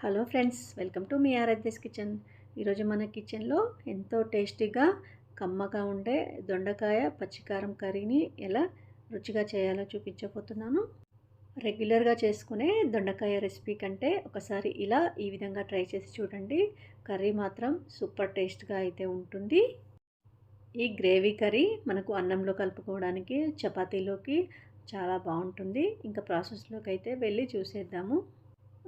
Hello friends, welcome to me Aaradhya's kitchen. ఈరోజు మన కిచెన్లో ఎంతో టేస్టీగా కమ్మగా ఉండే దొండకాయ పచ్చికారం కర్రీని ఎలా రుచిగా చేయాలో చూపించబోతున్నాను. రెగ్యులర్గా చేసుకునే దొండకాయ రెసిపీ కంటే ఒకసారి ఇలా ఈ విధంగా ట్రై చేసి చూడండి. కర్రీ మాత్రం సూపర్ టేస్ట్గా అయితే ఉంటుంది. ఈ గ్రేవీ కర్రీ మనకు అన్నంలో కలుపుకోవడానికి, చపాతీలోకి చాలా బాగుంటుంది. ఇంకా ప్రాసెస్లోకి అయితే వెళ్ళి చూసేద్దాము.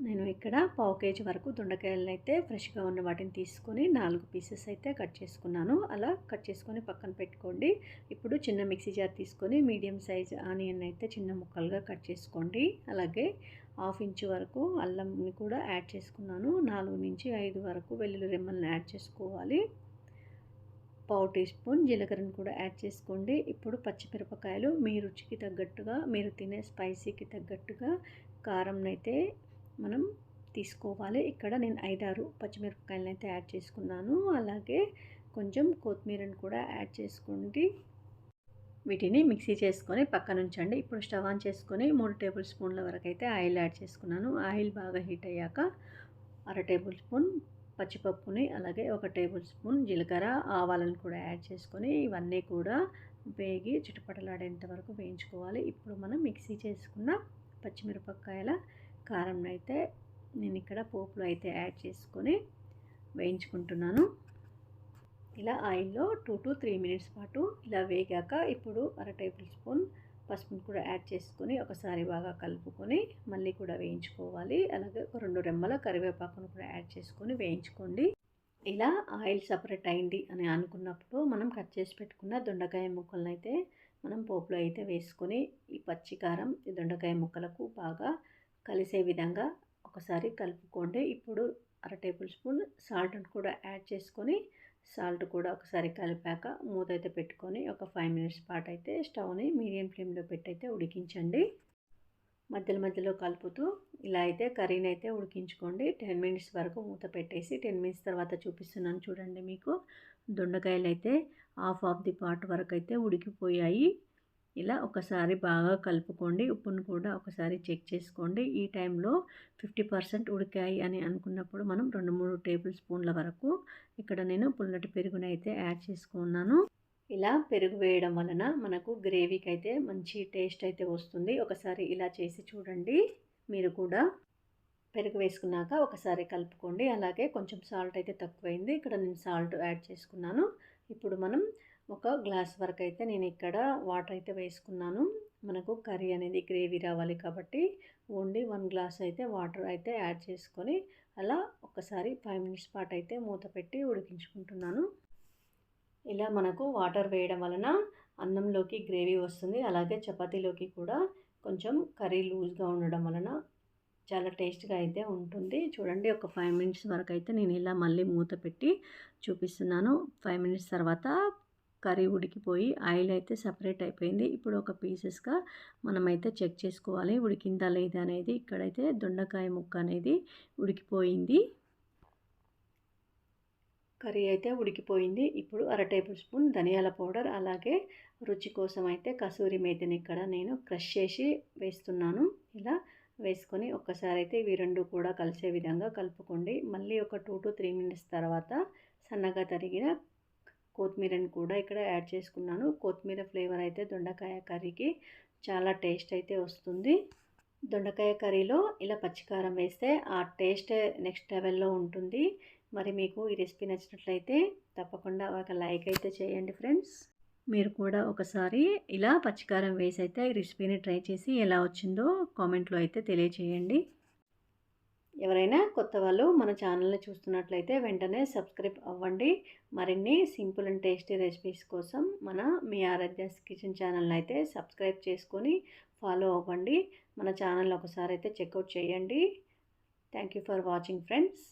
నేను ఇక్కడ పావు కేజీ వరకు దొండకాయలను అయితే ఫ్రెష్గా ఉన్న వాటిని తీసుకొని 4 పీసెస్ అయితే కట్ చేసుకున్నాను. అలా కట్ చేసుకొని పక్కన పెట్టుకోండి. ఇప్పుడు చిన్న మిక్సీ జార్ తీసుకొని మీడియం సైజ్ ఆనియన్ అయితే చిన్న ముక్కలుగా కట్ చేసుకోండి. అలాగే 1/2 ఇంచు వరకు అల్లంని కూడా యాడ్ చేసుకున్నాను. 4 నుంచి 5 వరకు వెల్లుల్లి రెమ్మలను యాడ్ చేసుకోవాలి. పావు టీ స్పూన్ జీలకర్రను కూడా యాడ్ చేసుకోండి. ఇప్పుడు పచ్చిమిరపకాయలు మీ రుచికి తగ్గట్టుగా, మీరు తినే స్పైసీకి తగ్గట్టుగా కారంనైతే మనం తీసుకోవాలి. ఇక్కడ నేను 5-6 పచ్చిమిరపకాయలను అయితే యాడ్ చేసుకున్నాను. అలాగే కొంచెం కొత్తిమీరను కూడా యాడ్ చేసుకోండి. వీటిని మిక్సీ చేసుకొని పక్కన ఉంచండి. ఇప్పుడు స్టవ్ ఆన్ చేసుకొని 3 టేబుల్ స్పూన్ల వరకు అయితే ఆయిల్ యాడ్ చేసుకున్నాను. ఆయిల్ బాగా హీట్ అయ్యాక 1/2 టేబుల్ స్పూన్ పచ్చిపప్పుని, అలాగే 1 టేబుల్ స్పూన్ జీలకర్ర, ఆవాలను కూడా యాడ్ చేసుకొని ఇవన్నీ కూడా వేగి చిటపటలాడేంత వరకు వేయించుకోవాలి. ఇప్పుడు మనం మిక్సీ చేసుకున్న పచ్చిమిరపకాయల కారం అయితే నేను ఇక్కడ పోపులో అయితే యాడ్ చేసుకొని వేయించుకుంటున్నాను. ఇలా ఆయిల్లో 2 to 3 మినిట్స్ పాటు ఇలా వేగాక ఇప్పుడు 1/2 టేబుల్ స్పూన్ పసుపును కూడా యాడ్ చేసుకొని ఒకసారి బాగా కలుపుకొని మళ్ళీ కూడా వేయించుకోవాలి. అలాగే ఒక 2 రెమ్మల కరివేపాకును కూడా యాడ్ చేసుకొని వేయించుకోండి. ఇలా ఆయిల్ సపరేట్ అయింది అని అనుకున్నప్పుడు మనం కట్ చేసి పెట్టుకున్న దొండకాయ ముక్కలను అయితే మనం పోపులో అయితే వేసుకొని ఈ పచ్చి కారం ఈ దొండకాయ ముక్కలకు బాగా కలిసే విధంగా ఒకసారి కలుపుకోండి. ఇప్పుడు 1/2 టేబుల్ స్పూన్ సాల్ట్ని కూడా యాడ్ చేసుకొని సాల్ట్ కూడా ఒకసారి కలిపాక మూత అయితే పెట్టుకొని ఒక 5 మినిట్స్ పాటు అయితే స్టవ్ని మీడియం ఫ్లేమ్లో పెట్టి అయితే ఉడికించండి. మధ్యలో కలుపుతూ ఇలా అయితే కర్రీని అయితే ఉడికించుకోండి. 10 మినిట్స్ వరకు మూత పెట్టేసి 10 మినిట్స్ తర్వాత చూపిస్తున్నాను చూడండి. మీకు దొండకాయలు అయితే హాఫ్ ఆఫ్ ది పార్ట్ వరకు అయితే ఉడికిపోయాయి. ఇలా ఒకసారి బాగా కలుపుకోండి. ఉప్పును కూడా ఒకసారి చెక్ చేసుకోండి. ఈ టైంలో 50% ఉడికాయి అని అనుకున్నప్పుడు మనం 2-3 టేబుల్ స్పూన్ల వరకు ఇక్కడ నేను పుల్లటి పెరుగుని అయితే యాడ్ చేసుకున్నాను. ఇలా పెరుగు వేయడం వలన మనకు గ్రేవీకి అయితే మంచి టేస్ట్ అయితే వస్తుంది. ఒకసారి ఇలా చేసి చూడండి. మీరు కూడా పెరుగు వేసుకున్నాక ఒకసారి కలుపుకోండి. అలాగే కొంచెం సాల్ట్ అయితే తక్కువైంది, ఇక్కడ నేను సాల్ట్ యాడ్ చేసుకున్నాను. ఇప్పుడు మనం ఒక గ్లాస్ వరకు అయితే నేను ఇక్కడ వాటర్ అయితే వేసుకున్నాను. మనకు కర్రీ అనేది గ్రేవీ రావాలి కాబట్టి ఓన్లీ 1 గ్లాస్ అయితే వాటర్ అయితే యాడ్ చేసుకొని అలా ఒకసారి 5 మినిట్స్ పాటు అయితే మూత పెట్టి ఉడికించుకుంటున్నాను. ఇలా మనకు వాటర్ వేయడం వలన అన్నంలోకి గ్రేవీ వస్తుంది. అలాగే చపాతీలోకి కూడా కొంచెం కర్రీ లూజ్గా ఉండడం వలన చాలా టేస్ట్గా అయితే ఉంటుంది. చూడండి, ఒక 5 మినిట్స్ వరకు అయితే నేను ఇలా మళ్ళీ మూత పెట్టి చూపిస్తున్నాను. 5 మినిట్స్ తర్వాత కర్రీ ఉడికిపోయి ఆయిల్ అయితే సపరేట్ అయిపోయింది. ఇప్పుడు ఒక పీసెస్గా మనమైతే చెక్ చేసుకోవాలి ఉడికిందా లేదా అనేది. ఇక్కడైతే దొండకాయ ముక్క అనేది ఉడికిపోయింది. కర్రీ అయితే ఉడికిపోయింది. ఇప్పుడు 1/2 టేబుల్ స్పూన్ ధనియాల పౌడర్, అలాగే రుచి కోసం అయితే కసూరి మేతిని ఇక్కడ నేను క్రష్ చేసి వేస్తున్నాను. ఇలా వేసుకొని ఒక్కసారి అయితే ఇవి రెండు కూడా కలిసే విధంగా కలుపుకోండి. మళ్ళీ ఒక 2 to 3 మినిట్స్ తర్వాత సన్నగా తరిగిన కొత్తిమీరని కూడా ఇక్కడ యాడ్ చేసుకున్నాను. కొత్తిమీర ఫ్లేవర్ అయితే దొండకాయ కర్రీకి చాలా టేస్ట్ అయితే వస్తుంది. దొండకాయ కర్రీలో ఇలా పచ్చికారం వేస్తే ఆ టేస్ట్ నెక్స్ట్ లెవెల్లో ఉంటుంది. మరి మీకు ఈ రెసిపీ నచ్చినట్లయితే తప్పకుండా ఒక లైక్ అయితే చేయండి ఫ్రెండ్స్. మీరు కూడా ఒకసారి ఇలా పచ్చికారం వేసి అయితే ఈ రెసిపీని ట్రై చేసి ఎలా వచ్చిందో కామెంట్లో అయితే తెలియచేయండి. ఎవరైనా కొత్త వాళ్ళు మన ఛానల్ని చూస్తున్నట్లయితే వెంటనే సబ్స్క్రైబ్ అవ్వండి. మరిన్ని సింపుల్ అండ్ టేస్టీ రెసిపీస్ కోసం మీ ఆరాధ్యాస్ కిచెన్ ఛానల్ని అయితే సబ్స్క్రైబ్ చేసుకొని ఫాలో అవ్వండి. మన ఛానల్ ఒకసారి అయితే చెక్అవుట్ చేయండి. Thank you for watching friends.